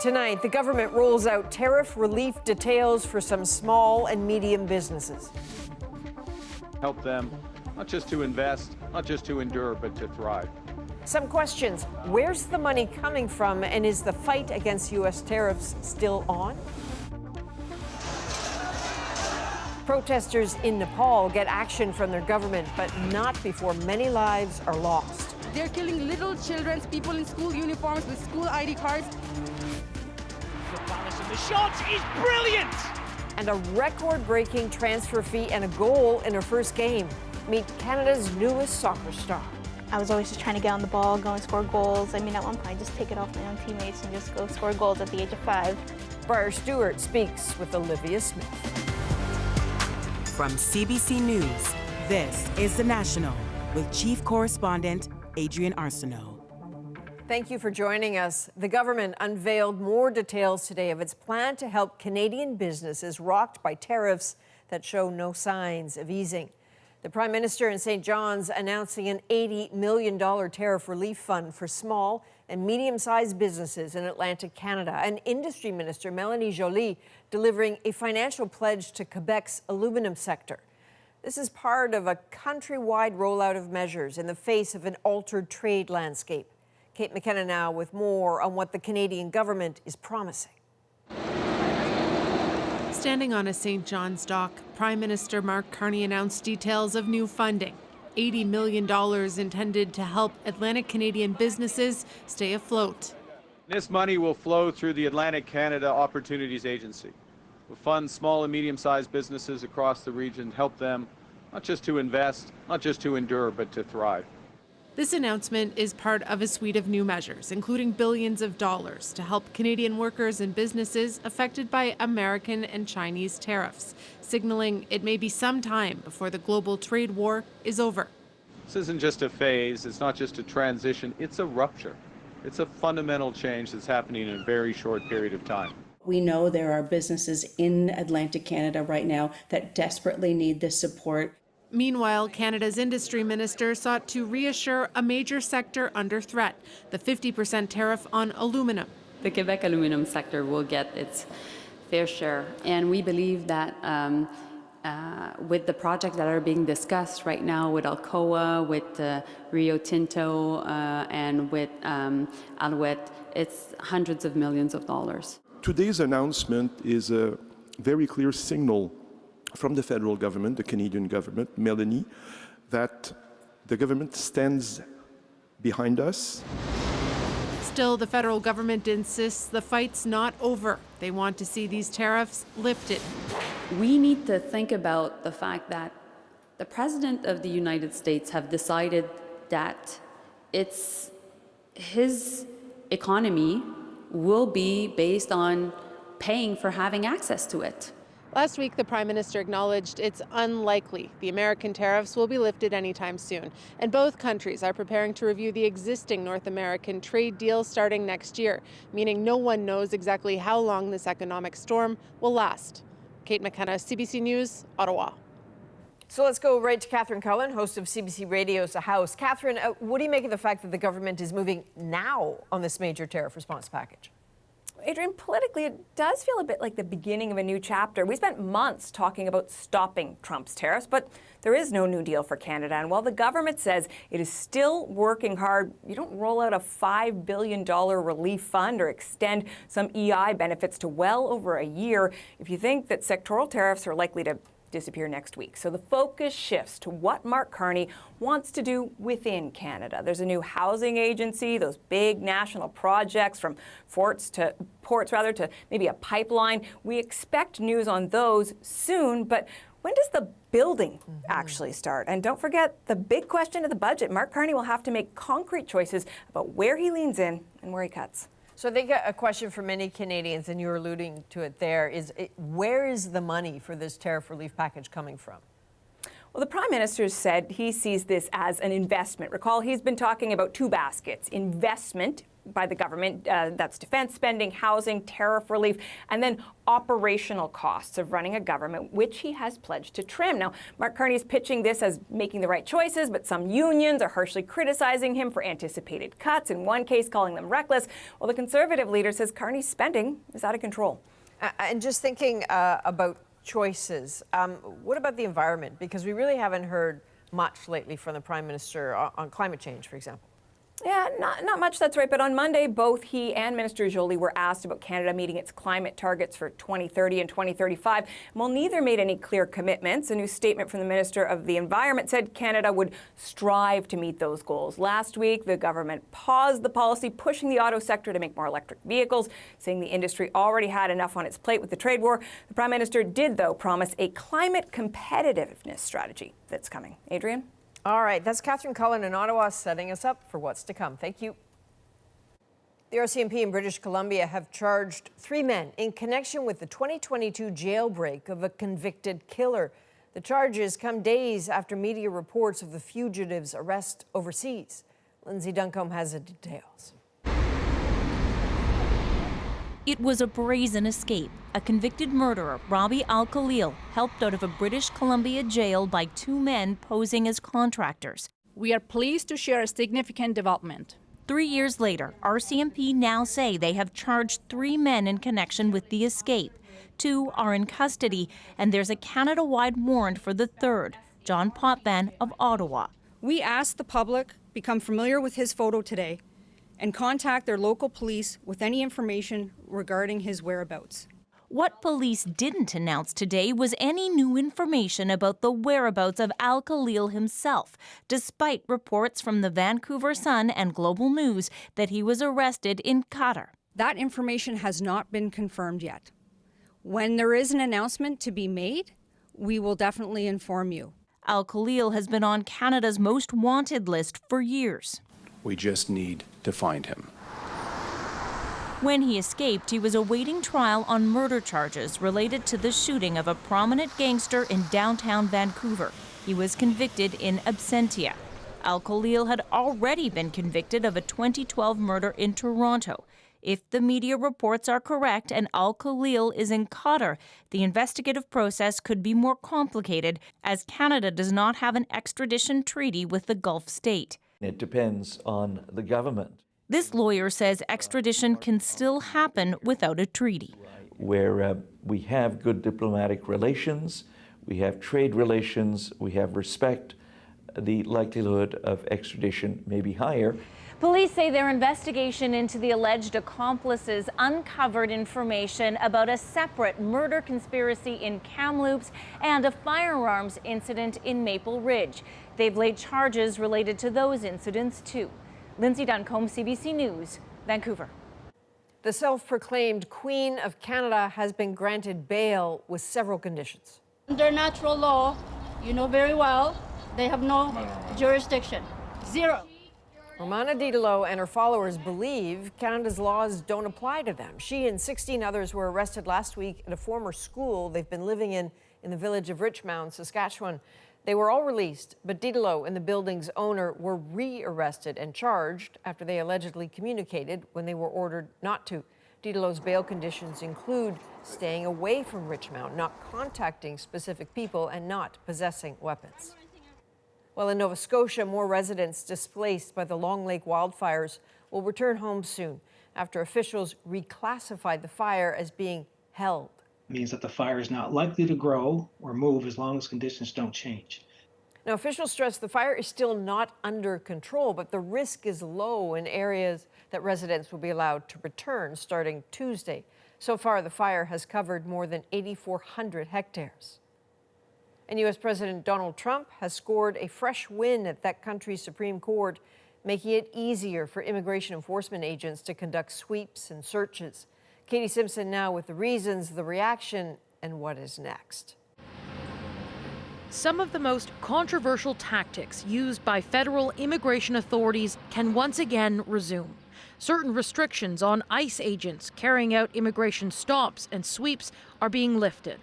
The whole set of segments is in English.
Tonight, the government rolls out tariff relief details for some small and medium businesses. Help them, not just to invest, not just to endure, but to thrive. Some questions. Where's the money coming from, and is the fight against U.S. tariffs still on? Protesters in Nepal get action from their government, but not before many lives are lost. They're killing little children, people in school uniforms with school ID cards. The shot is brilliant! And a record-breaking transfer fee and a goal in her first game. Meet Canada's newest soccer star. I was always just trying to get on the ball, go and score goals. I mean, at one point, just take it off my own teammates and just go score goals at the age of 5. Briar Stewart speaks with Olivia Smith. From CBC News, this is The National with Chief Correspondent Adrian Arsenault. Thank you for joining us. The government unveiled more details today of its plan to help Canadian businesses rocked by tariffs that show no signs of easing. The Prime Minister in St. John's announcing an $80 million tariff relief fund for small and medium-sized businesses in Atlantic Canada, and Industry Minister Mélanie Joly delivering a financial pledge to Quebec's aluminum sector. This is part of a countrywide rollout of measures in the face of an altered trade landscape. Kate McKenna now with more on what the Canadian government is promising. Standing on a St. John's dock, Prime Minister Carney announced details of new funding. $80 million intended to help Atlantic Canadian businesses stay afloat. This money will flow through the Atlantic Canada Opportunities Agency. We'll fund small and medium-sized businesses across the region, help them not just to invest, not just to endure, but to thrive. This announcement is part of a suite of new measures, including billions of dollars to help Canadian workers and businesses affected by American and Chinese tariffs, signaling it may be some time before the global trade war is over. This isn't just a phase, it's not just a transition, it's a rupture. It's a fundamental change that's happening in a very short period of time. We know there are businesses in Atlantic Canada right now that desperately need this support. Meanwhile, Canada's industry minister sought to reassure a major sector under threat, the 50% tariff on aluminum. The Quebec aluminum sector will get its fair share, and we believe that with the projects that are being discussed right now with Alcoa, with Rio Tinto, and with Alouette, it's hundreds of millions of dollars. Today's announcement is a very clear signal from the federal government, the Canadian government, Mélanie, that the government stands behind us. Still, the federal government insists the fight's not over. They want to see these tariffs lifted. We need to think about the fact that the President of the United States have decided that it's his economy will be based on paying for having access to it. Last week, the Prime Minister acknowledged it's unlikely the American tariffs will be lifted anytime soon. And both countries are preparing to review the existing North American trade deal starting next year, meaning no one knows exactly how long this economic storm will last. Kate McKenna, CBC News, Ottawa. So let's go right to Catherine Cullen, host of CBC Radio's The House. Catherine, what do you make of the fact that the government is moving now on this major tariff response package? Adrian, politically, it does feel a bit like the beginning of a new chapter. We spent months talking about stopping Trump's tariffs, but there is no new deal for Canada. And while the government says it is still working hard, you don't roll out a $5 billion relief fund or extend some EI benefits to well over a year if you think that sectoral tariffs are likely to disappear next week. So the focus shifts to what Mark Carney wants to do within Canada. There's a new housing agency, those big national projects from ports to maybe a pipeline. We expect news on those soon, but when does the building actually start? And don't forget the big question of the budget. Mark Carney will have to make concrete choices about where he leans in and where he cuts. So I think a question for many Canadians, and you're alluding to it there, is where is the money for this tariff relief package coming from? Well, the Prime Minister said he sees this as an investment. Recall, he's been talking about two baskets: investment by the government. That's defense spending, housing, tariff relief, and then operational costs of running a government, which he has pledged to trim. Now, Mark Carney is pitching this as making the right choices, but some unions are harshly criticizing him for anticipated cuts, in one case calling them reckless, while the Conservative leader says Carney's spending is out of control. And just thinking about choices, what about the environment? Because we really haven't heard much lately from the Prime Minister on climate change, for example. Yeah, not much, that's right. But on Monday, both he and Minister Joly were asked about Canada meeting its climate targets for 2030 and 2035. While neither made any clear commitments, a new statement from the Minister of the Environment said Canada would strive to meet those goals. Last week, the government paused the policy, pushing the auto sector to make more electric vehicles, saying the industry already had enough on its plate with the trade war. The Prime Minister did, though, promise a climate competitiveness strategy that's coming. Adrian? All right, that's Catherine Cullen in Ottawa setting us up for what's to come. Thank you. The RCMP in British Columbia have charged 3 men in connection with the 2022 jailbreak of a convicted killer. The charges come days after media reports of the fugitive's arrest overseas. Lindsay Duncombe has the details. It was a brazen escape. A convicted murderer, Robbie Al-Khalil, helped out of a British Columbia jail by 2 men posing as contractors. We are pleased to share a significant development. 3 years later, RCMP now say they have charged 3 men in connection with the escape. 2 are in custody, and there's a Canada-wide warrant for the 3rd, John Potvin of Ottawa. We asked the public become familiar with his photo today and contact their local police with any information regarding his whereabouts. What police didn't announce today was any new information about the whereabouts of Al-Khalil himself, despite reports from the Vancouver Sun and Global News that he was arrested in Qatar. That information has not been confirmed yet. When there is an announcement to be made, we will definitely inform you. Al-Khalil has been on Canada's most wanted list for years. We just need to find him. When he escaped, he was awaiting trial on murder charges related to the shooting of a prominent gangster in downtown Vancouver. He was convicted in absentia. Al-Khalil had already been convicted of a 2012 murder in Toronto. If the media reports are correct and Al-Khalil is in Qatar, the investigative process could be more complicated, as Canada does not have an extradition treaty with the Gulf state. It depends on the government. This lawyer says extradition can still happen without a treaty. Where we have good diplomatic relations, we have trade relations, we have respect, the likelihood of extradition may be higher. Police say their investigation into the alleged accomplices uncovered information about a separate murder conspiracy in Kamloops and a firearms incident in Maple Ridge. They've laid charges related to those incidents, too. Lindsay Duncombe, CBC News, Vancouver. The self-proclaimed Queen of Canada has been granted bail with several conditions. Under natural law, you know very well, they have no jurisdiction. Zero. Romana Didelot and her followers believe Canada's laws don't apply to them. She and 16 others were arrested last week at a former school they've been living in the village of Richmond, Saskatchewan. They were all released, but Didelot and the building's owner were re-arrested and charged after they allegedly communicated when they were ordered not to. Didelot's bail conditions include staying away from Richmond, not contacting specific people, and not possessing weapons. Well, in Nova Scotia, more residents displaced by the Long Lake wildfires will return home soon after officials reclassified the fire as being held. It means that the fire is not likely to grow or move as long as conditions don't change. Now, officials stress the fire is still not under control, but the risk is low in areas that residents will be allowed to return starting Tuesday. So far, the fire has covered more than 8,400 hectares. And U.S. President Donald Trump has scored a fresh win at that country's Supreme Court, making it easier for immigration enforcement agents to conduct sweeps and searches. Katie Simpson now with the reasons, the reaction, and what is next. Some of the most controversial tactics used by federal immigration authorities can once again resume. Certain restrictions on ICE agents carrying out immigration stops and sweeps are being lifted.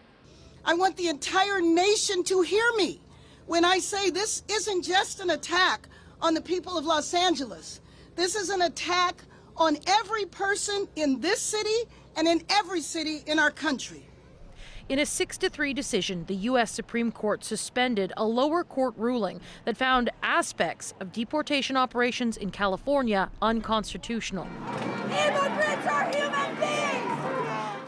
I want the entire nation to hear me when I say this isn't just an attack on the people of Los Angeles. This is an attack on every person in this city and in every city in our country. In a 6-3 decision, the U.S. Supreme Court suspended a lower court ruling that found aspects of deportation operations in California unconstitutional. Immigrants are human beings!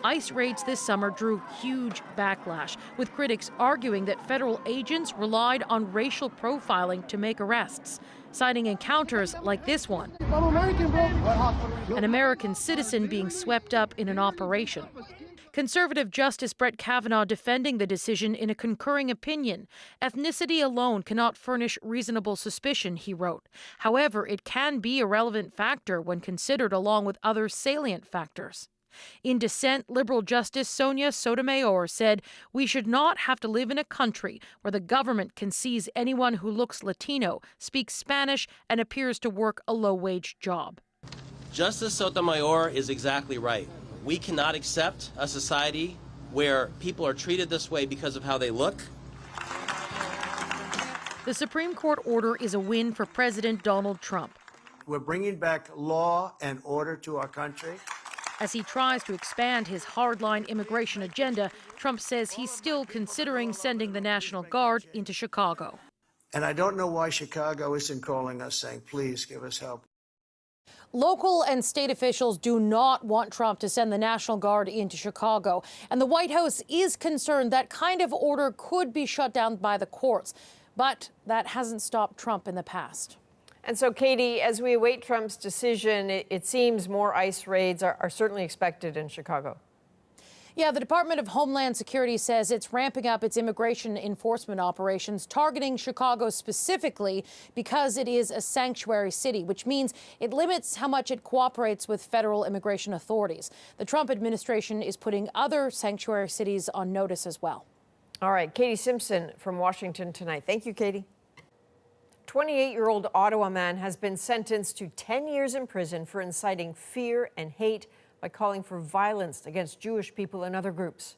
ICE raids this summer drew huge backlash, with critics arguing that federal agents relied on racial profiling to make arrests, citing encounters like this one. An American citizen being swept up in an operation. Conservative Justice Brett Kavanaugh defending the decision in a concurring opinion. Ethnicity alone cannot furnish reasonable suspicion, he wrote. However, it can be a relevant factor when considered along with other salient factors. In dissent, Liberal Justice Sonia Sotomayor said, "We should not have to live in a country where the government can seize anyone who looks Latino, speaks Spanish, and appears to work a low-wage job." Justice Sotomayor is exactly right. We cannot accept a society where people are treated this way because of how they look. The Supreme Court order is a win for President Donald Trump. We're bringing back law and order to our country. As he tries to expand his hardline immigration agenda, Trump says he's still considering sending the National Guard into Chicago. And I don't know why Chicago isn't calling us saying, please give us help. Local and state officials do not want Trump to send the National Guard into Chicago. And the White House is concerned that kind of order could be shut down by the courts. But that hasn't stopped Trump in the past. And so, Katie, as we await Trump's decision, it seems more ICE raids are certainly expected in Chicago. Yeah, the Department of Homeland Security says it's ramping up its immigration enforcement operations, targeting Chicago specifically because it is a sanctuary city, which means it limits how much it cooperates with federal immigration authorities. The Trump administration is putting other sanctuary cities on notice as well. All right, Katie Simpson from Washington tonight. Thank you, Katie. 28-year-old Ottawa man has been sentenced to 10 years in prison for inciting fear and hate by calling for violence against Jewish people and other groups.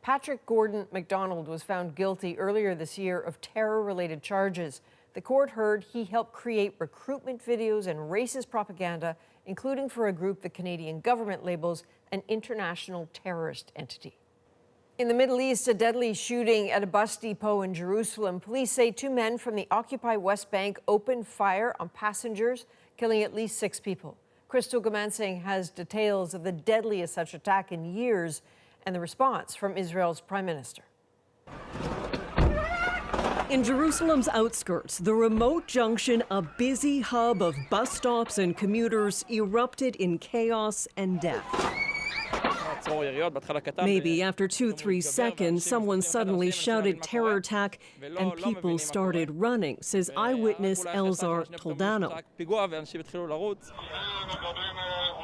Patrick Gordon MacDonald was found guilty earlier this year of terror-related charges. The court heard he helped create recruitment videos and racist propaganda, including for a group the Canadian government labels an international terrorist entity. In the Middle East, a deadly shooting at a bus depot in Jerusalem. Police say 2 men from the Occupy West Bank opened fire on passengers, killing at least 6 people. Crystal Gamansing has details of the deadliest such attack in years and the response from Israel's prime minister. In Jerusalem's outskirts, the remote junction, a busy hub of bus stops and commuters, erupted in chaos and death. Maybe after 2-3 seconds, someone suddenly shouted terror attack and people started running, says eyewitness Elzar Toldano.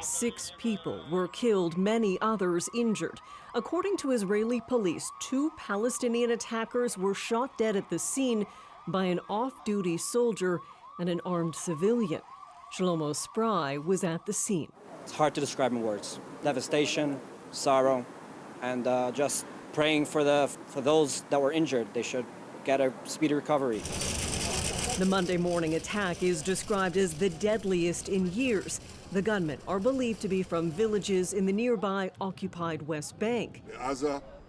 6 people were killed, many others injured. According to Israeli police, 2 Palestinian attackers were shot dead at the scene by an off-duty soldier and an armed civilian. Shlomo Spry was at the scene. It's hard to describe in words. Devastation, sorrow, and just praying for those that were injured. They should get a speedy recovery. The Monday morning attack is described as the deadliest in years. The gunmen are believed to be from villages in the nearby occupied West Bank.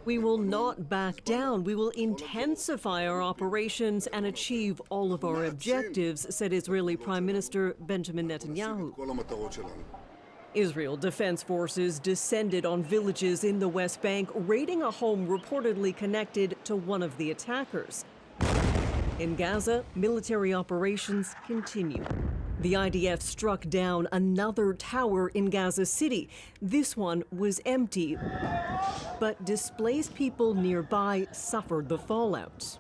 We will not back down. We will intensify our operations and achieve all of our objectives, said Israeli Prime Minister Benjamin Netanyahu. Israel Defense Forces descended on villages in the West Bank, raiding a home reportedly connected to one of the attackers. In Gaza, military operations continue. The IDF struck down another tower in Gaza City. This one was empty, but displaced people nearby suffered the fallout.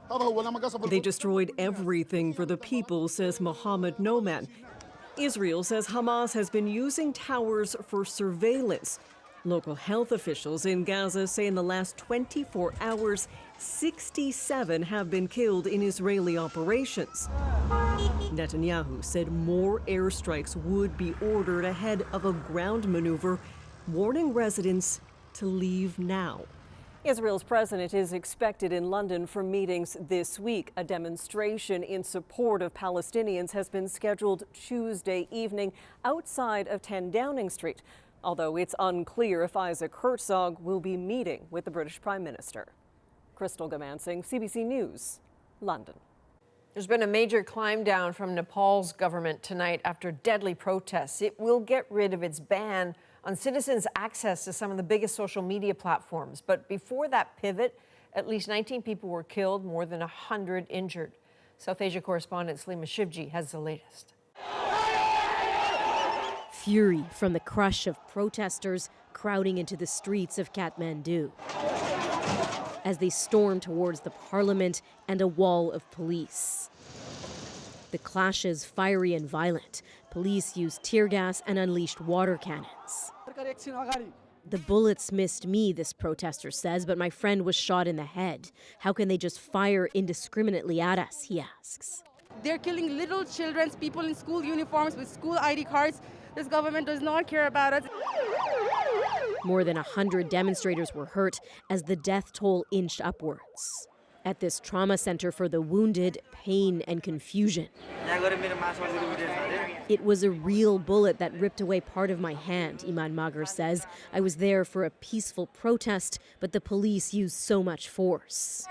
They destroyed everything for the people, says Mohammed Noman. Israel says Hamas has been using towers for surveillance. Local health officials in Gaza say in the last 24 hours, 67 have been killed in Israeli operations. Netanyahu said more airstrikes would be ordered ahead of a ground maneuver, warning residents to leave now. Israel's president is expected in London for meetings this week. A demonstration in support of Palestinians has been scheduled Tuesday evening outside of 10 Downing Street, although it's unclear if Isaac Herzog will be meeting with the British Prime Minister. Crystal Gamansing, CBC News, London. There's been a major climb down from Nepal's government tonight after deadly protests. It will get rid of its ban on citizens' access to some of the biggest social media platforms. But before that pivot, at least 19 people were killed, more than 100 injured. South Asia correspondent Salima Shivji has the latest. Fury from the crush of protesters crowding into the streets of Kathmandu as they storm towards the parliament and a wall of police. The clashes fiery and violent. Police used tear gas and unleashed water cannons. The bullets missed me, this protester says, but my friend was shot in the head. How can they just fire indiscriminately at us, he asks. They're killing little children, people in school uniforms with school ID cards. This government does not care about us. More than 100 demonstrators were hurt as the death toll inched upwards. At this trauma center for the wounded, pain and confusion. It was a real bullet that ripped away part of my hand, Iman Magar says. I was there for a peaceful protest, but the police used so much force.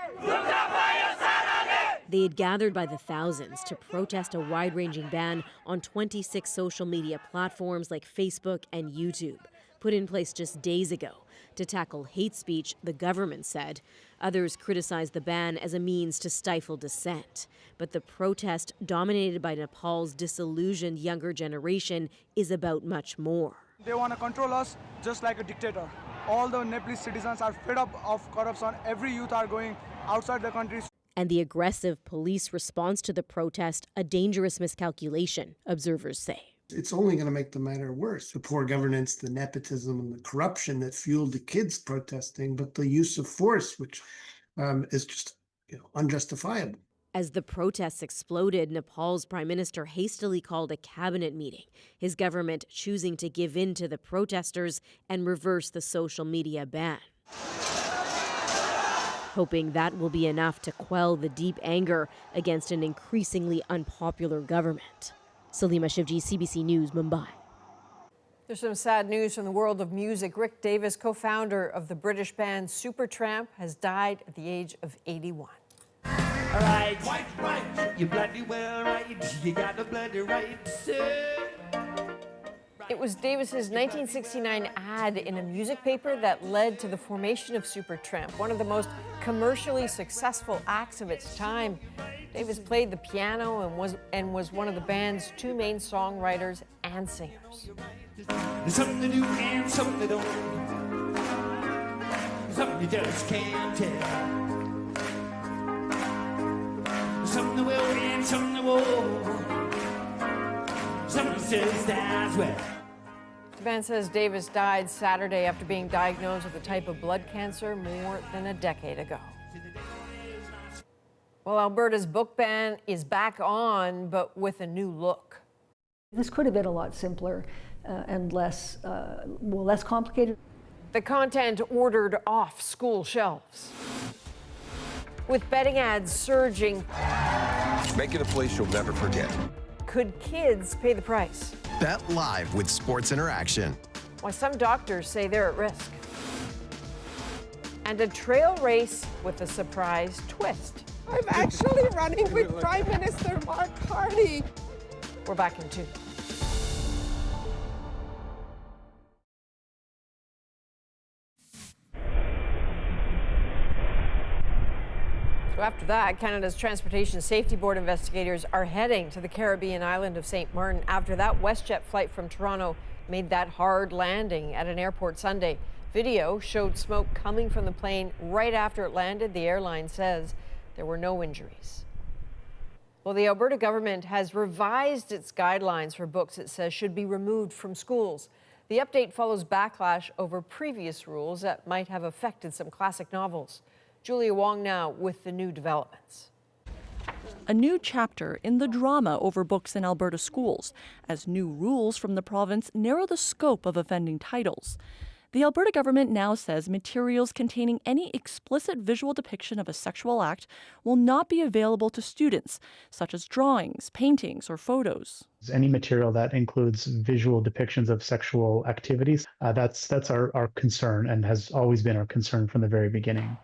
They had gathered by the thousands to protest a wide-ranging ban on 26 social media platforms like Facebook and YouTube, put in place just days ago to tackle hate speech, the government said. Others criticized the ban as a means to stifle dissent. But the protest, dominated by Nepal's disillusioned younger generation, is about much more. They want to control us just like a dictator. All the Nepalese citizens are fed up of corruption. Every youth are going outside the country. And the aggressive police response to the protest, a dangerous miscalculation, observers say. It's only going to make the matter worse. The poor governance, the nepotism, and the corruption that fueled the kids protesting, but the use of force, which is just unjustifiable. As the protests exploded, Nepal's prime minister hastily called a cabinet meeting, his government choosing to give in to the protesters and reverse the social media ban, hoping that will be enough to quell the deep anger against an increasingly unpopular government. Salima Shivji, CBC News, Mumbai. There's some sad news from the world of music. Rick Davies, co-founder of the British band Supertramp, has died at the age of 81. All right, right, you bloody well right, you got the bloody right, sir. It was Davis's 1969 ad in a music paper that led to the formation of Supertramp, one of the most commercially successful acts of its time. Davies played the piano and was one of the band's two main songwriters and singers. There's something to do and something to don't. Something you just can't tell. There's something that will and something that won't. Something says that's well. The band says Davies died Saturday after being diagnosed with a type of blood cancer more than a decade ago. Well, Alberta's book ban is back on, but with a new look. This could have been a lot simpler and less complicated. The content ordered off school shelves. With betting ads surging. Make it a place you'll never forget. Could kids pay the price? Bet live with Sports Interaction. Why some doctors say they're at risk. And a trail race with a surprise twist. I'm actually running with Prime Minister Carney. We're back in 2. So after that, Canada's Transportation Safety Board investigators are heading to the Caribbean island of St. Maarten after that WestJet flight from Toronto made that hard landing at an airport Sunday. Video showed smoke coming from the plane right after it landed. The airline says there were no injuries. Well, the Alberta government has revised its guidelines for books it says should be removed from schools. The update follows backlash over previous rules that might have affected some classic novels. Julia Wong now with the new developments. A new chapter in the drama over books in Alberta schools, as new rules from the province narrow the scope of offending titles. The Alberta government now says materials containing any explicit visual depiction of a sexual act will not be available to students, such as drawings, paintings, or photos. Any material that includes visual depictions of sexual activities, that's our concern and has always been our concern from the very beginning.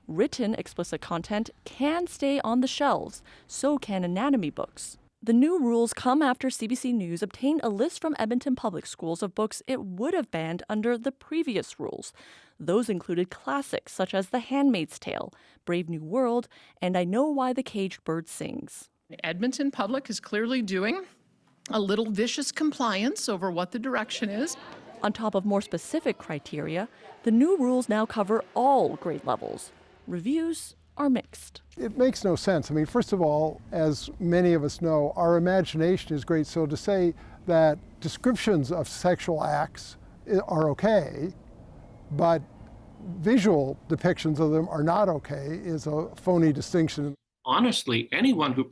Written explicit content can stay on the shelves, so can anatomy books. The new rules come after CBC News obtained a list from Edmonton Public Schools of books it would have banned under the previous rules. Those included classics such as The Handmaid's Tale, Brave New World, and I Know Why the Caged Bird Sings. Edmonton Public is clearly doing a little vicious compliance over what the direction is. On top of more specific criteria, the new rules now cover all grade levels. Reviews are mixed. It makes no sense. I mean, first of all, as many of us know, our imagination is great. So to say that descriptions of sexual acts are okay, but visual depictions of them are not okay is a phony distinction. Honestly, anyone who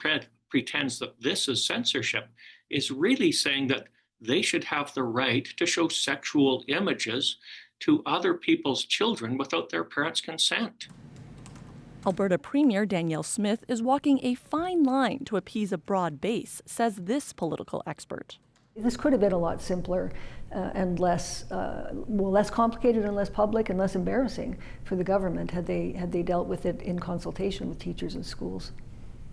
pretends that this is censorship is really saying that they should have the right to show sexual images to other people's children without their parents' consent. Alberta Premier Davies Smith is walking a fine line to appease a broad base, says this political expert. This could have been a lot simpler and less complicated and less public and less embarrassing for the government had they dealt with it in consultation with teachers and schools.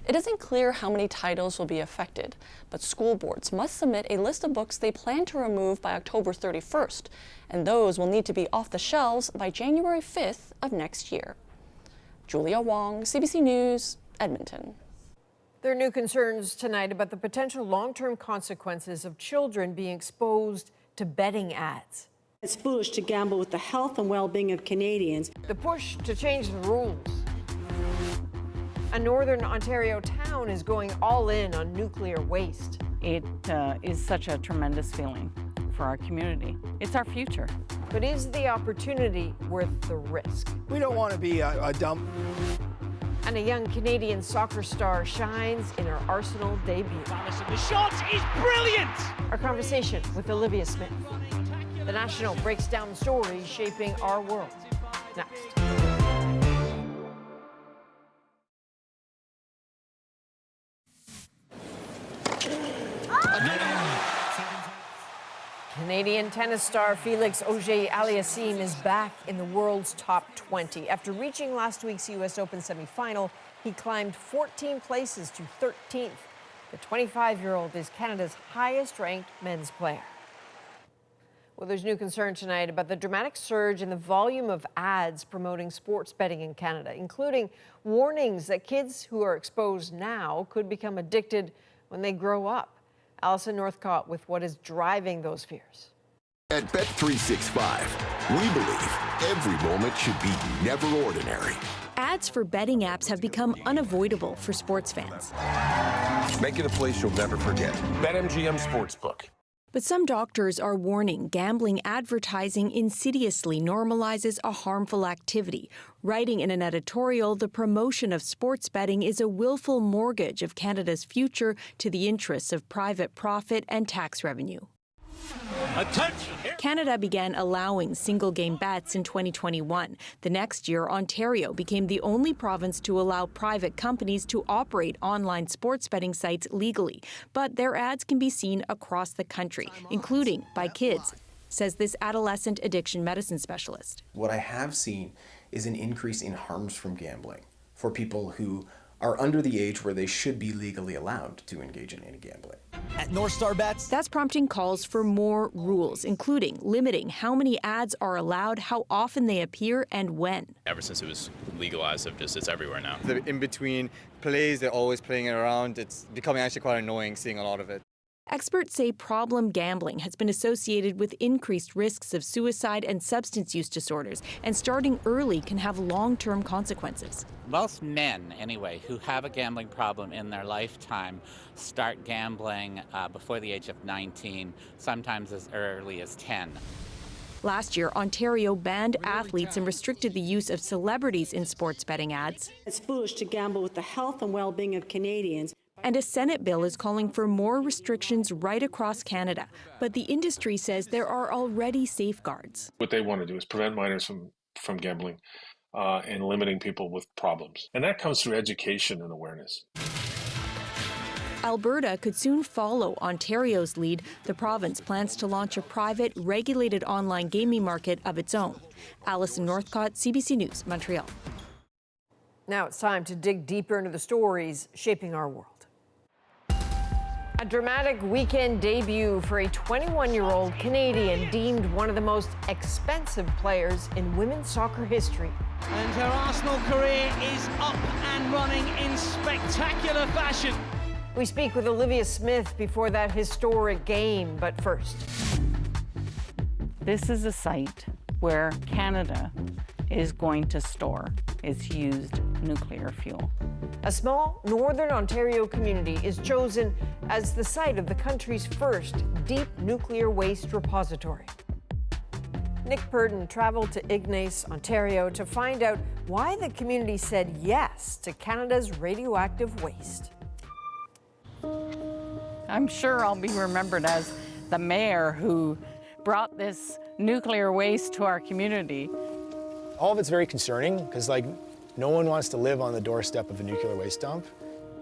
It isn't clear how many titles will be affected, but school boards must submit a list of books they plan to remove by October 31st, and those will need to be off the shelves by January 5th of next year. Julia Wong, CBC News, Edmonton. There are new concerns tonight about the potential long-term consequences of children being exposed to betting ads. It's foolish to gamble with the health and well-being of Canadians. The push to change the rules. A northern Ontario town is going all in on nuclear waste. It is such a tremendous feeling for our community. It's our future. But is the opportunity worth the risk? We don't want to be a dump. And a young Canadian soccer star shines in her Arsenal debut. The shot is brilliant! Our conversation with Olivia Smith. The National breaks down the stories shaping our world. Next. Canadian tennis star Felix Auger-Aliassime is back in the world's top 20. After reaching last week's U.S. Open semifinal, he climbed 14 places to 13th. The 25-year-old is Canada's highest-ranked men's player. Well, there's new concern tonight about the dramatic surge in the volume of ads promoting sports betting in Canada, including warnings that kids who are exposed now could become addicted when they grow up. Alison Northcott with what is driving those fears. At Bet365, we believe every moment should be never ordinary. Ads for betting apps have become unavoidable for sports fans. Make it a place you'll never forget. BetMGM Sportsbook. But some doctors are warning gambling advertising insidiously normalizes a harmful activity, writing in an editorial the promotion of sports betting is a willful mortgage of Canada's future to the interests of private profit and tax revenue. Attention! Canada began allowing single-game bets in 2021. The next year, Ontario became the only province to allow private companies to operate online sports betting sites legally. But their ads can be seen across the country, including by kids, says this adolescent addiction medicine specialist. What I have seen is an increase in harms from gambling for people who are under the age where they should be legally allowed to engage in any gambling. At North Star Bets, that's prompting calls for more rules, including limiting how many ads are allowed, how often they appear, and when. Ever since it was legalized, it's everywhere now. The in-between plays, they're always playing it around. It's becoming actually quite annoying seeing a lot of it. Experts say problem gambling has been associated with increased risks of suicide and substance use disorders, and starting early can have long-term consequences. Most men, anyway, who have a gambling problem in their lifetime start gambling before the age of 19, sometimes as early as 10. Last year, Ontario banned athletes and restricted the use of celebrities in sports betting ads. It's foolish to gamble with the health and well-being of Canadians. And a Senate bill is calling for more restrictions right across Canada. But the industry says there are already safeguards. What they want to do is prevent minors from gambling and limiting people with problems. And that comes through education and awareness. Alberta could soon follow Ontario's lead. The province plans to launch a private, regulated online gaming market of its own. Alison Northcott, CBC News, Montreal. Now it's time to dig deeper into the stories shaping our world. A dramatic weekend debut for a 21-year-old Canadian deemed one of the most expensive players in women's soccer history. And her Arsenal career is up and running in spectacular fashion. We speak with Olivia Smith before that historic game, but first. This is a site where Canada is going to store its used nuclear fuel. A small northern Ontario community is chosen as the site of the country's first deep nuclear waste repository. Nick Purden traveled to Ignace, Ontario to find out why the community said yes to Canada's radioactive waste. I'm sure I'll be remembered as the mayor who brought this nuclear waste to our community. All of it's very concerning because, no one wants to live on the doorstep of a nuclear waste dump.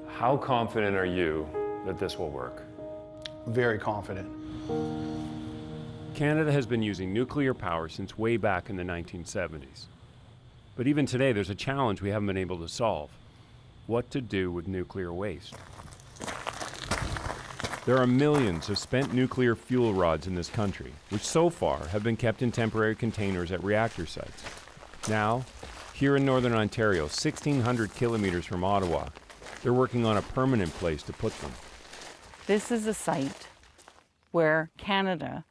How confident are you that this will work? Very confident. Canada has been using nuclear power since way back in the 1970s. But even today, there's a challenge we haven't been able to solve: what to do with nuclear waste. There are millions of spent nuclear fuel rods in this country, which so far have been kept in temporary containers at reactor sites. Now, here in northern Ontario, 1,600 kilometers from Ottawa, they're working on a permanent place to put them. This is a site where Canada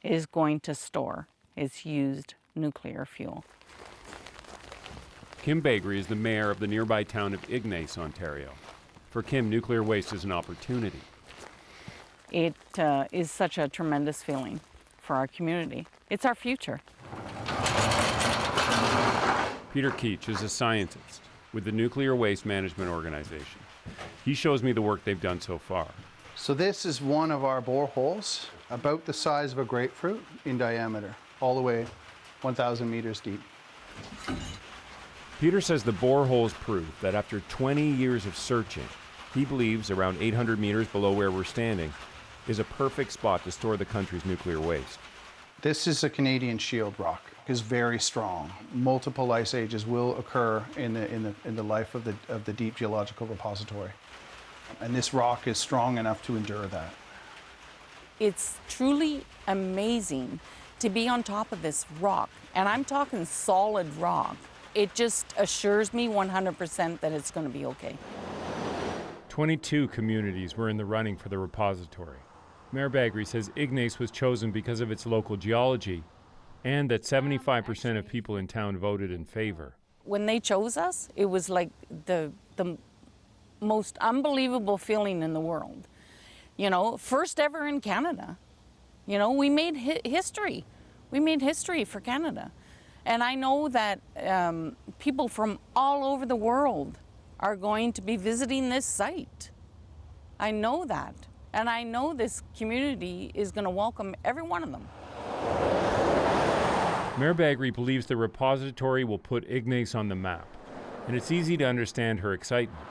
is going to store its used nuclear fuel. Kim Bakery is the mayor of the nearby town of Ignace, Ontario. For Kim, nuclear waste is an opportunity. It is such a tremendous feeling for our community. It's our future. Peter Keach is a scientist with the Nuclear Waste Management Organization. He shows me the work they've done so far. So this is one of our boreholes, about the size of a grapefruit in diameter, all the way 1,000 meters deep. Peter says the boreholes prove that after 20 years of searching, he believes around 800 meters below where we're standing is a perfect spot to store the country's nuclear waste. This is a Canadian shield rock. It's very strong. Multiple ice ages will occur in the life of the deep geological repository. And this rock is strong enough to endure that. It's truly amazing to be on top of this rock. And I'm talking solid rock. It just assures me 100% that it's going to be okay. 22 communities were in the running for the repository. Mayor Bakery says Ignace was chosen because of its local geology and that 75% of people in town voted in favor. When they chose us, it was like the most unbelievable feeling in the world. You know, first ever in Canada. You know, we made history. We made history for Canada. And I know that people from all over the world are going to be visiting this site. I know that. And I know this community is going to welcome every one of them. Mayor Bakery believes the repository will put Ignace on the map, and it's easy to understand her excitement.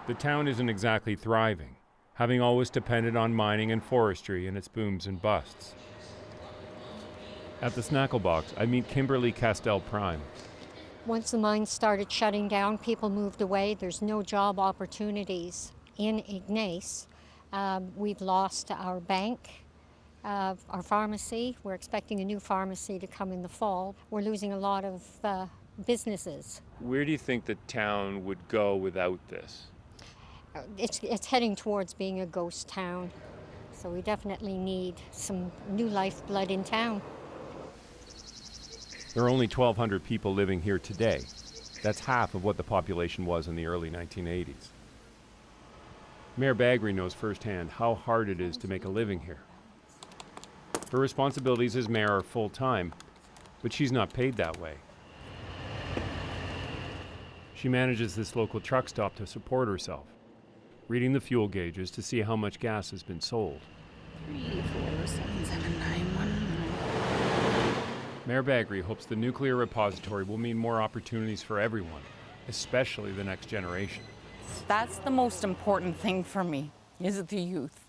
The town isn't exactly thriving, having always depended on mining and forestry in its booms and busts. At the Snackle Box, I meet Kimberly Castell-Prime. Once the mines started shutting down, people moved away. There's no job opportunities in Ignace. We've lost our bank, our pharmacy. We're expecting a new pharmacy to come in the fall. We're losing a lot of businesses. Where do you think the town would go without this? It's heading towards being a ghost town. So we definitely need some new lifeblood in town. There are only 1,200 people living here today. That's half of what the population was in the early 1980s. Mayor Bakery knows firsthand how hard it is to make a living here. Her responsibilities as mayor are full-time, but she's not paid that way. She manages this local truck stop to support herself. reading the fuel gauges to see how much gas has been sold. 3, 4, 7, 7, 9, 1, 9. Mayor Bagri hopes the nuclear repository will mean more opportunities for everyone, especially the next generation. That's the most important thing for me, is the youth.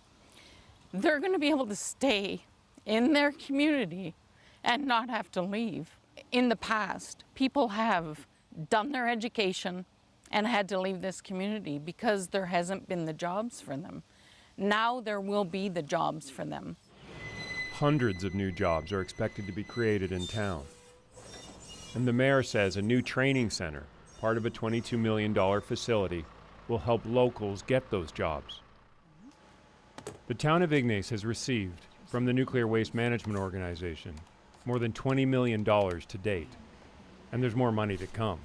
They're going to be able to stay in their community and not have to leave. In the past, people have done their education and had to leave this community because there hasn't been the jobs for them. Now there will be the jobs for them. Hundreds of new jobs are expected to be created in town. And the mayor says a new training center, part of a $22 million facility, will help locals get those jobs. The town of Ignace has received, from the Nuclear Waste Management Organization, more than $20 million to date. And there's more money to come.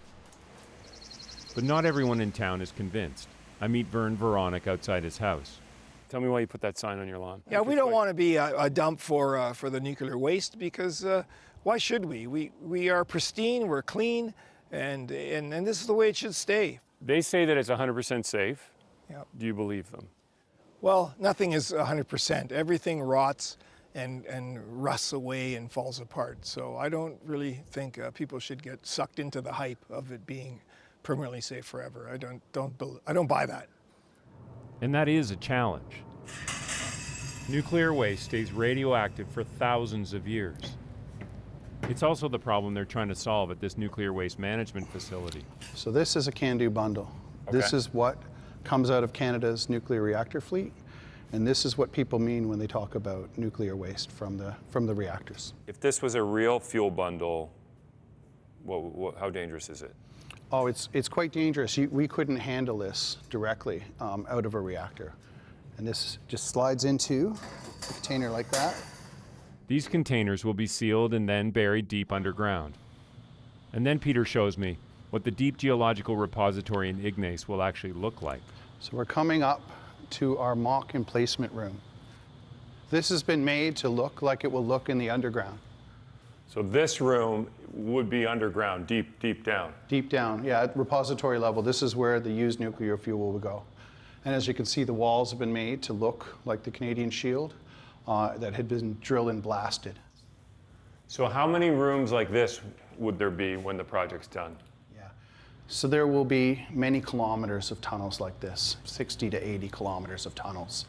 But not everyone in town is convinced. I meet Vern Veronic outside his house. Tell me why you put that sign on your lawn. Yeah, we don't want to be a dump for the nuclear waste because why should we? We are pristine, we're clean, and this is the way it should stay. They say that it's 100% safe. Yep. Do you believe them? Well, nothing is 100%. Everything rots and rusts away and falls apart. So I don't really think people should get sucked into the hype of it being permanently safe forever. I don't buy that. And that is a challenge. Nuclear waste stays radioactive for thousands of years. It's also the problem they're trying to solve at this nuclear waste management facility. So this is a can-do bundle. Okay. This is what comes out of Canada's nuclear reactor fleet, and this is what people mean when they talk about nuclear waste from the reactors. If this was a real fuel bundle, how dangerous is it? Oh, it's quite dangerous. We couldn't handle this directly out of a reactor. And this just slides into a container like that. These containers will be sealed and then buried deep underground. And then Peter shows me what the deep geological repository in Ignace will actually look like. So we're coming up to our mock emplacement room. This has been made to look like it will look in the underground. So this room would be underground, deep down? Deep down, yeah, at repository level. This is where the used nuclear fuel will go. And as you can see, the walls have been made to look like the Canadian Shield that had been drilled and blasted. So how many rooms like this would there be when the project's done? So there will be many kilometers of tunnels like this, 60 to 80 kilometers of tunnels.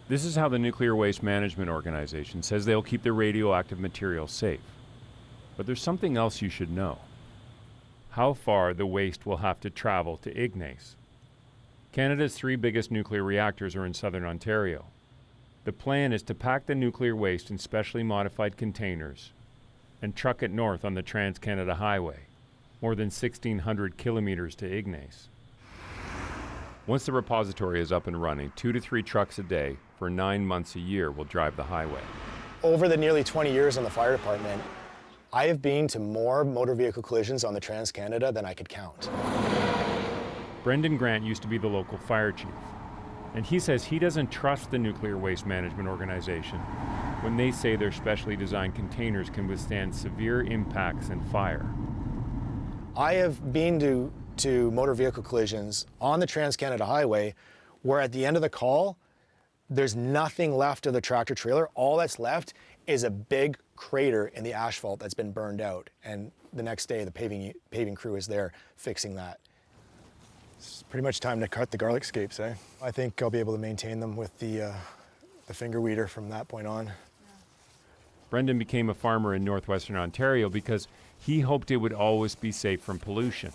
This is how the Nuclear Waste Management Organization says they'll keep the radioactive material safe. But there's something else you should know. How far the waste will have to travel to Ignace. Canada's 3 biggest nuclear reactors are in southern Ontario. The plan is to pack the nuclear waste in specially modified containers and truck it north on the Trans-Canada Highway, more than 1,600 kilometers to Ignace. Once the repository is up and running, 2 to 3 trucks a day for 9 months a year will drive the highway. Over the nearly 20 years in the fire department, I have been to more motor vehicle collisions on the Trans-Canada than I could count. Brendan Grant used to be the local fire chief, and he says he doesn't trust the Nuclear Waste Management Organization when they say their specially designed containers can withstand severe impacts and fire. I have been to motor vehicle collisions on the Trans-Canada Highway where at the end of the call, there's nothing left of the tractor trailer. All that's left is a big crater in the asphalt that's been burned out. And the next day, the paving crew is there fixing that. It's pretty much time to cut the garlic scapes, eh? I think I'll be able to maintain them with the finger weeder from that point on. Brendan became a farmer in northwestern Ontario because he hoped it would always be safe from pollution.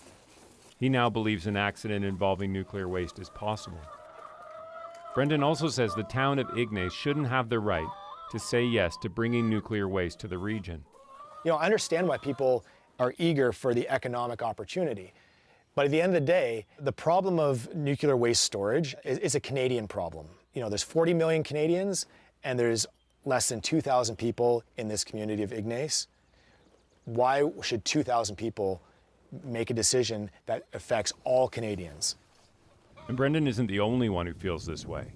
He now believes an accident involving nuclear waste is possible. Brendan also says the town of Ignace shouldn't have the right to say yes to bringing nuclear waste to the region. You know, I understand why people are eager for the economic opportunity. But at the end of the day, the problem of nuclear waste storage is a Canadian problem. You know, there's 40 million Canadians, and there's less than 2,000 people in this community of Ignace. Why should 2,000 people make a decision that affects all Canadians? And Brendan isn't the only one who feels this way.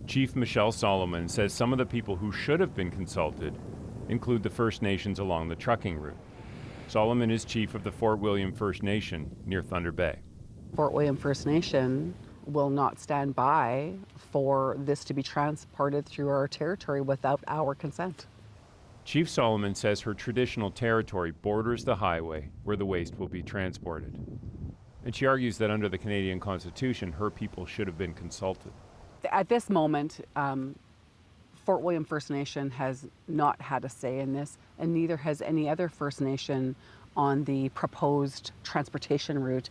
Chief Michelle Solomon says some of the people who should have been consulted include the First Nations along the trucking route. Solomon is chief of the Fort William First Nation near Thunder Bay. Fort William First Nation will not stand by for this to be transported through our territory without our consent. Chief Solomon says her traditional territory borders the highway where the waste will be transported. And she argues that under the Canadian Constitution, her people should have been consulted. At this moment, Fort William First Nation has not had a say in this, and neither has any other First Nation on the proposed transportation route.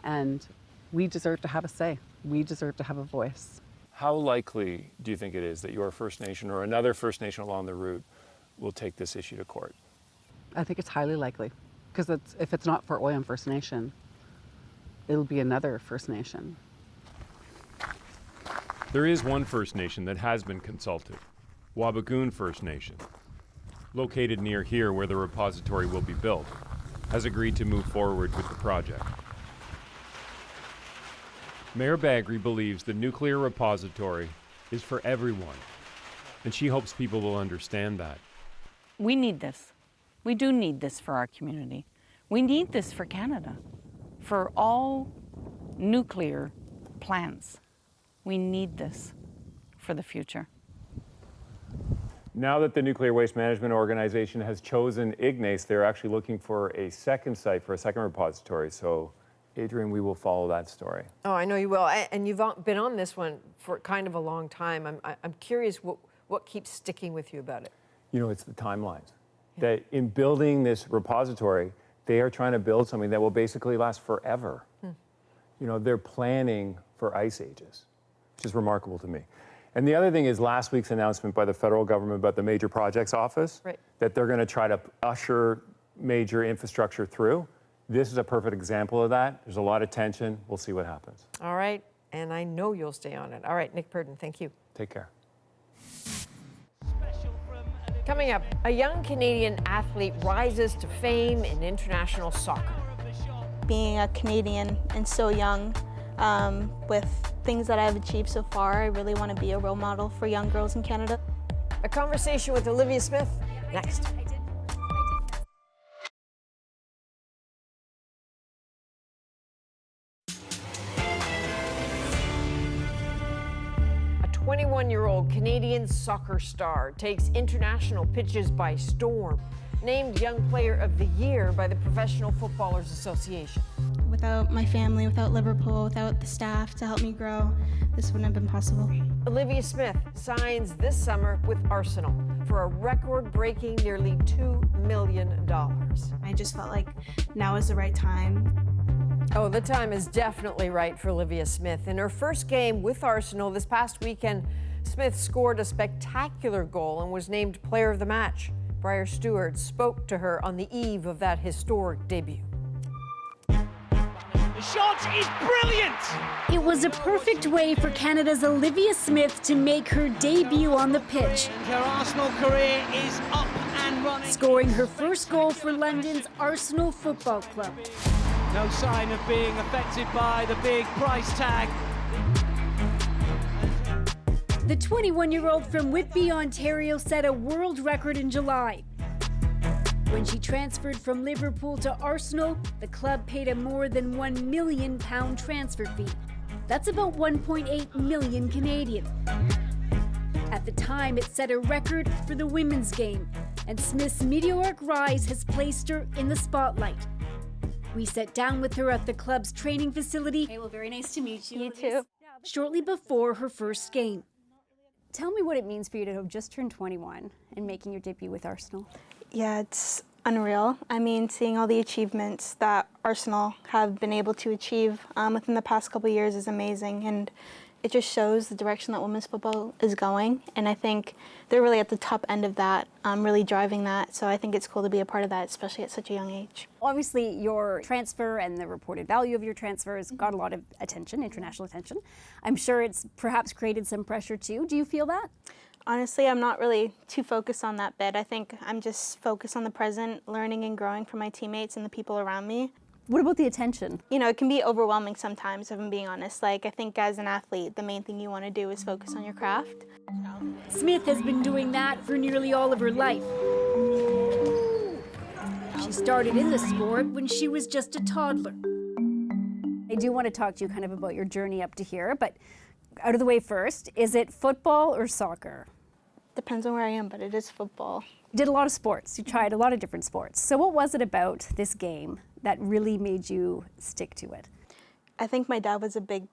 And we deserve to have a say. We deserve to have a voice. How likely do you think it is that your First Nation or another First Nation along the route will take this issue to court? I think it's highly likely, because if it's not Fort William First Nation, it'll be another First Nation. There is one First Nation that has been consulted, Wabigoon First Nation, located near here where the repository will be built, has agreed to move forward with the project. Mayor Bagri believes the nuclear repository is for everyone, and she hopes people will understand that. We need this. We do need this for our community. We need this for Canada, for all nuclear plants. We need this for the future. Now that the Nuclear Waste Management Organization has chosen Ignace, they're actually looking for a second site, for a second repository. So, Adrian, we will follow that story. Oh, I know you will. And you've been on this one for kind of a long time. I'm curious what keeps sticking with you about it. You know, it's the timelines. That in building this repository, they are trying to build something that will basically last forever. You know, they're planning for ice ages, which is remarkable to me. And the other thing is last week's announcement by the federal government about the Major Projects Office, that they're going to try to usher major infrastructure through. This is a perfect example of that. There's a lot of tension. We'll see what happens. All right. And I know you'll stay on it. All right, Nick Purdon, thank you. Take care. Coming up, a young Canadian athlete rises to fame in international soccer. Being a Canadian and so young, with things that I've achieved so far, I really want to be a role model for young girls in Canada. A conversation with Olivia Smith next. A 21-year-old Canadian soccer star takes international pitches by storm. Named Young Player of the Year by the Professional Footballers Association. Without my family, without Liverpool, without the staff to help me grow, this wouldn't have been possible. Olivia Smith signs this summer with Arsenal for a record-breaking nearly $2 million. I just felt like now is the right time. Oh, the time is definitely right for Olivia Smith. In her first game with Arsenal this past weekend, Smith scored a spectacular goal and was named Player of the Match. Briar Stewart spoke to her on the eve of that historic debut. The shot is brilliant! It was a perfect way for Canada's Olivia Smith to make her debut on the pitch. And her Arsenal career is up and running. Scoring her first goal for London's Arsenal Football Club. No sign of being affected by the big price tag. The 21-year-old from Whitby, Ontario set a world record in July. When she transferred from Liverpool to Arsenal, the club paid a more than £1 million transfer fee. That's about 1.8 million Canadian. At the time, it set a record for the women's game, and Smith's meteoric rise has placed her in the spotlight. We sat down with her at the club's training facility. Hey, well, very nice to meet you. You too. Shortly before her first game. Tell me what it means for you to have just turned 21 and making your debut with Arsenal. Yeah, it's unreal. I mean, seeing all the achievements that Arsenal have been able to achieve within the past couple of years is amazing, and it just shows the direction that women's football is going, and I think they're really at the top end of that, really driving that, so I think it's cool to be a part of that, especially at such a young age. Obviously, your transfer and the reported value of your transfer has got a lot of attention, international attention. I'm sure it's perhaps created some pressure too. Do you feel that? Honestly, I'm not really too focused on that bit. I think I'm just focused on the present, learning and growing from my teammates and the people around me. What about the attention? You know, it can be overwhelming sometimes, if I'm being honest. Like, I think as an athlete, the main thing you want to do is focus on your craft. Smith has been doing that for nearly all of her life. She started in the sport when she was just a toddler. I do want to talk to you kind of about your journey up to here, but out of the way first, is it football or soccer? Depends on where I am, but it is football. You did a lot of sports. You tried a lot of different sports. So what was it about this game that really made you stick to it? I think my dad was a big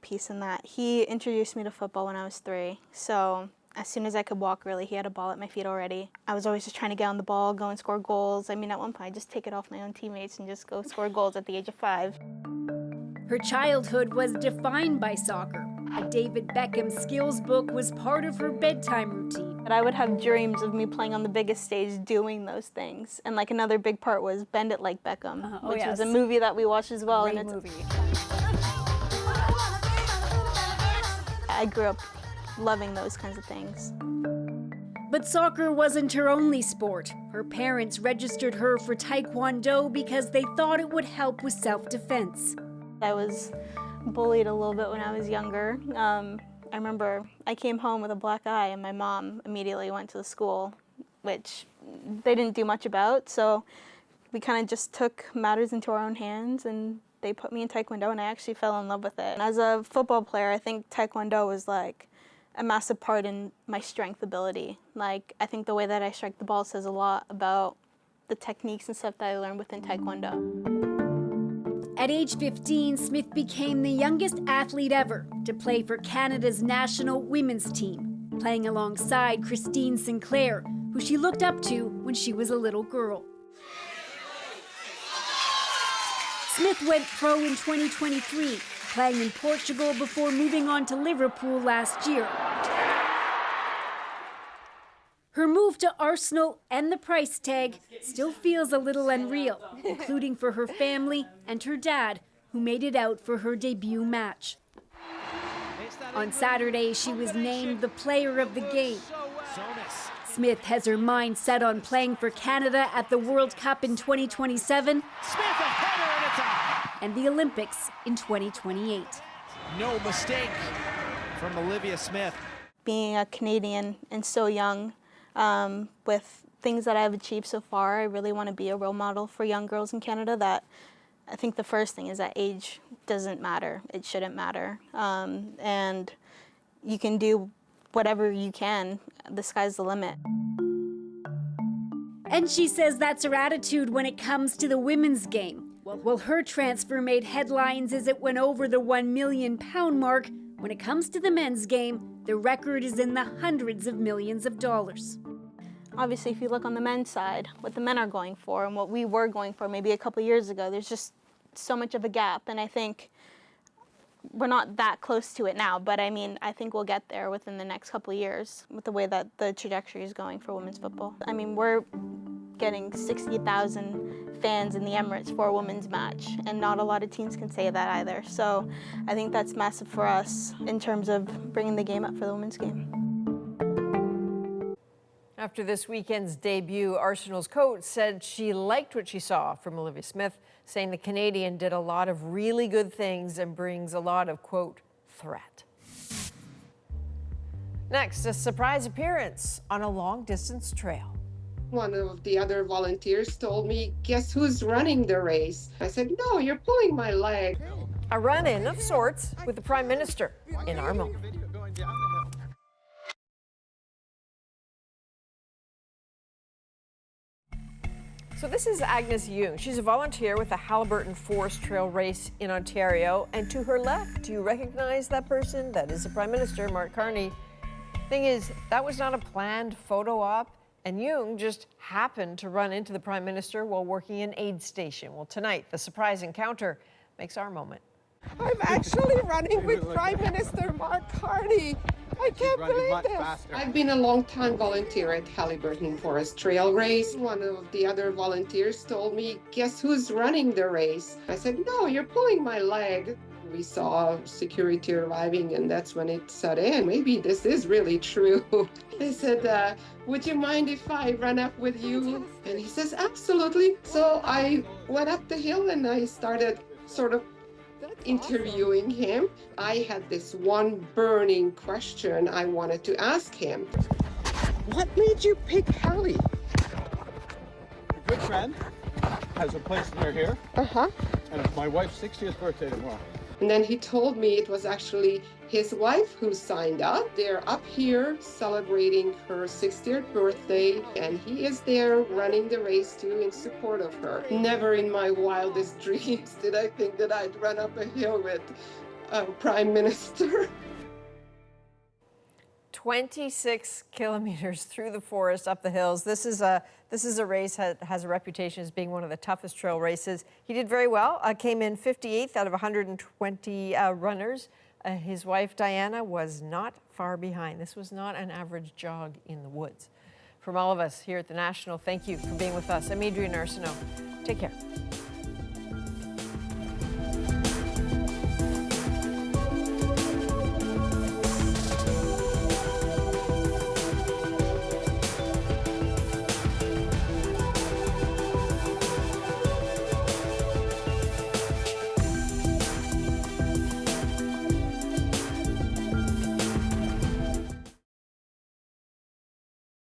piece in that. He introduced me to football when I was 3. So as soon as I could walk, really, he had a ball at my feet already. I was always just trying to get on the ball, go and score goals. I mean, at one point, I'd just take it off my own teammates and just go score goals at the age of 5. Her childhood was defined by soccer. A David Beckham skills book was part of her bedtime routine. But I would have dreams of me playing on the biggest stage doing those things. And like another big part was Bend It Like Beckham, which was a movie that we watched as well. Great and movie. I grew up loving those kinds of things. But soccer wasn't her only sport. Her parents registered her for Taekwondo because they thought it would help with self-defense. I was bullied a little bit when I was younger. I remember I came home with a black eye and my mom immediately went to the school, which they didn't do much about. So we kind of just took matters into our own hands and they put me in Taekwondo and I actually fell in love with it. And as a football player, I think Taekwondo was like a massive part in my strength ability. Like, I think the way that I strike the ball says a lot about the techniques and stuff that I learned within Taekwondo. At age 15, Smith became the youngest athlete ever to play for Canada's national women's team, playing alongside Christine Sinclair, who she looked up to when she was a little girl. Smith went pro in 2023, playing in Portugal before moving on to Liverpool last year. Her move to Arsenal and the price tag still feels a little unreal, including for her family and her dad, who made it out for her debut match. On Saturday, she was named the player of the game. Smith has her mind set on playing for Canada at the World Cup in 2027 and the Olympics in 2028. No mistake from Olivia Smith. Being a Canadian and so young, with things that I've achieved so far, I really want to be a role model for young girls in Canada. That I think the first thing is that age doesn't matter. It shouldn't matter. And you can do whatever you can. The sky's the limit. And she says that's her attitude when it comes to the women's game. Well, her transfer made headlines as it went over the £1 million mark. When it comes to the men's game, the record is in the hundreds of millions of dollars. Obviously, if you look on the men's side, what the men are going for and what we were going for maybe a couple years ago, there's just so much of a gap. And I think we're not that close to it now, but I mean, I think we'll get there within the next couple of years with the way that the trajectory is going for women's football. I mean, we're getting 60,000 fans in the Emirates for a women's match, and not a lot of teams can say that either. So I think that's massive for us in terms of bringing the game up for the women's game. After this weekend's debut, Arsenal's coach said she liked what she saw from Olivia Smith, saying the Canadian did a lot of really good things and brings a lot of, quote, threat. Next, a surprise appearance on a long-distance trail. One of the other volunteers told me, guess who's running the race? I said, no, you're pulling my leg. A run-in of sorts with the Prime Minister in our moment. So this is Agnes Jung. She's a volunteer with the Halliburton Forest Trail Race in Ontario. And to her left, do you recognize that person? That is the Prime Minister, Carney. Thing is, that was not a planned photo op. And Jung just happened to run into the Prime Minister while working an aid station. Well, tonight, the surprise encounter makes our moment. I'm actually running with Prime Minister Carney. I can't believe this. I've been a long-time volunteer at Halliburton Forest Trail Race. One of the other volunteers told me, guess who's running the race? I said, no, you're pulling my leg. We saw security arriving, and that's when it set in. Maybe this is really true. They said, would you mind if I run up with you? And he says, absolutely. So I went up the hill and I started sort of interviewing him. I had this one burning question I wanted to ask him. What made you pick Hallie? Your good friend has a place near here. Uh-huh. And it's my wife's 60th birthday tomorrow. And then he told me it was actually his wife who signed up. They're up here celebrating her 60th birthday, and he is there running the race too in support of her. Never in my wildest dreams did I think that I'd run up a hill with a prime minister. 26 kilometers through the forest, up the hills. This is a race that has a reputation as being one of the toughest trail races. He did very well, came in 58th out of 120 runners. His wife, Diana, was not far behind. This was not an average jog in the woods. From all of us here at The National, thank you for being with us. I'm Adrienne Arsenault. Take care.